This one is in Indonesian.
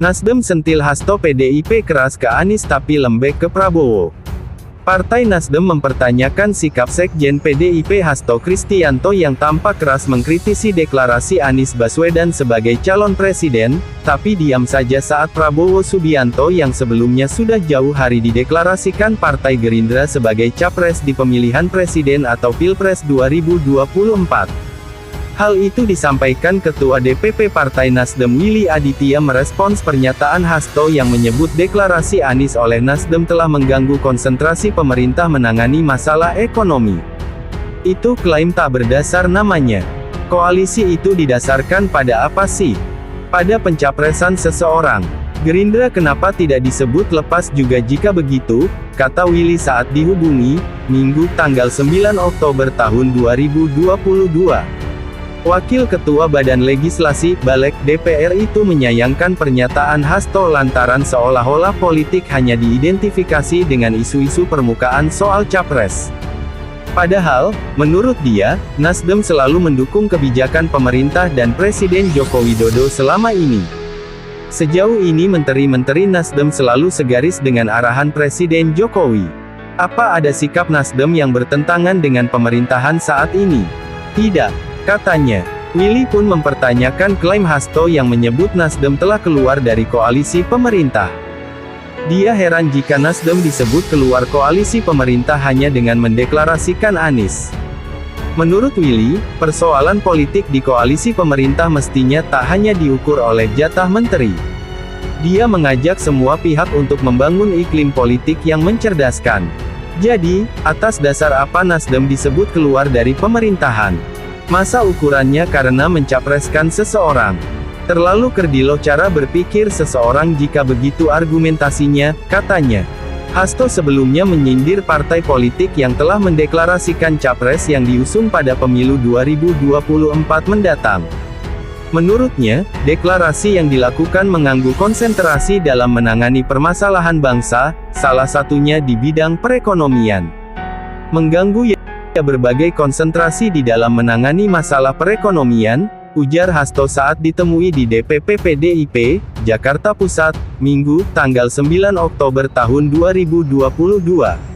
Nasdem sentil Hasto PDIP keras ke Anies tapi lembek ke Prabowo. Partai Nasdem mempertanyakan sikap Sekjen PDIP Hasto Kristianto yang tampak keras mengkritisi deklarasi Anies Baswedan sebagai calon presiden, tapi diam saja saat Prabowo Subianto yang sebelumnya sudah jauh hari dideklarasikan Partai Gerindra sebagai capres di pemilihan presiden atau Pilpres 2024. Hal itu disampaikan Ketua DPP Partai Nasdem Willy Aditya merespons pernyataan Hasto yang menyebut deklarasi Anies oleh Nasdem telah mengganggu konsentrasi pemerintah menangani masalah ekonomi. Itu klaim tak berdasar namanya. Koalisi itu didasarkan pada apa sih? Pada pencapresan seseorang. Gerindra kenapa tidak disebut lepas juga jika begitu, kata Willy saat dihubungi, Minggu tanggal 9 Oktober tahun 2022. Wakil Ketua Badan Legislasi, Balek, DPR itu menyayangkan pernyataan Hasto lantaran seolah-olah politik hanya diidentifikasi dengan isu-isu permukaan soal capres. Padahal, menurut dia, Nasdem selalu mendukung kebijakan pemerintah dan Presiden Joko Widodo selama ini. Sejauh ini menteri-menteri Nasdem selalu segaris dengan arahan Presiden Jokowi. Apa ada sikap Nasdem yang bertentangan dengan pemerintahan saat ini? Tidak. Katanya. Willy pun mempertanyakan klaim Hasto yang menyebut Nasdem telah keluar dari koalisi pemerintah. Dia heran jika Nasdem disebut keluar koalisi pemerintah hanya dengan mendeklarasikan Anies. Menurut Willy, persoalan politik di koalisi pemerintah mestinya tak hanya diukur oleh jatah menteri. Dia mengajak semua pihak untuk membangun iklim politik yang mencerdaskan. Jadi, atas dasar apa Nasdem disebut keluar dari pemerintahan? Masa ukurannya karena mencapreskan seseorang? Terlalu kerdilo cara berpikir seseorang jika begitu argumentasinya, katanya. Hasto sebelumnya menyindir partai politik yang telah mendeklarasikan capres yang diusung pada pemilu 2024 mendatang. Menurutnya, deklarasi yang dilakukan mengganggu konsentrasi dalam menangani permasalahan bangsa, salah satunya di bidang perekonomian. Mengganggu berbagai konsentrasi di dalam menangani masalah perekonomian, ujar Hasto saat ditemui di DPP PDIP, Jakarta Pusat, Minggu, tanggal 9 Oktober tahun 2022.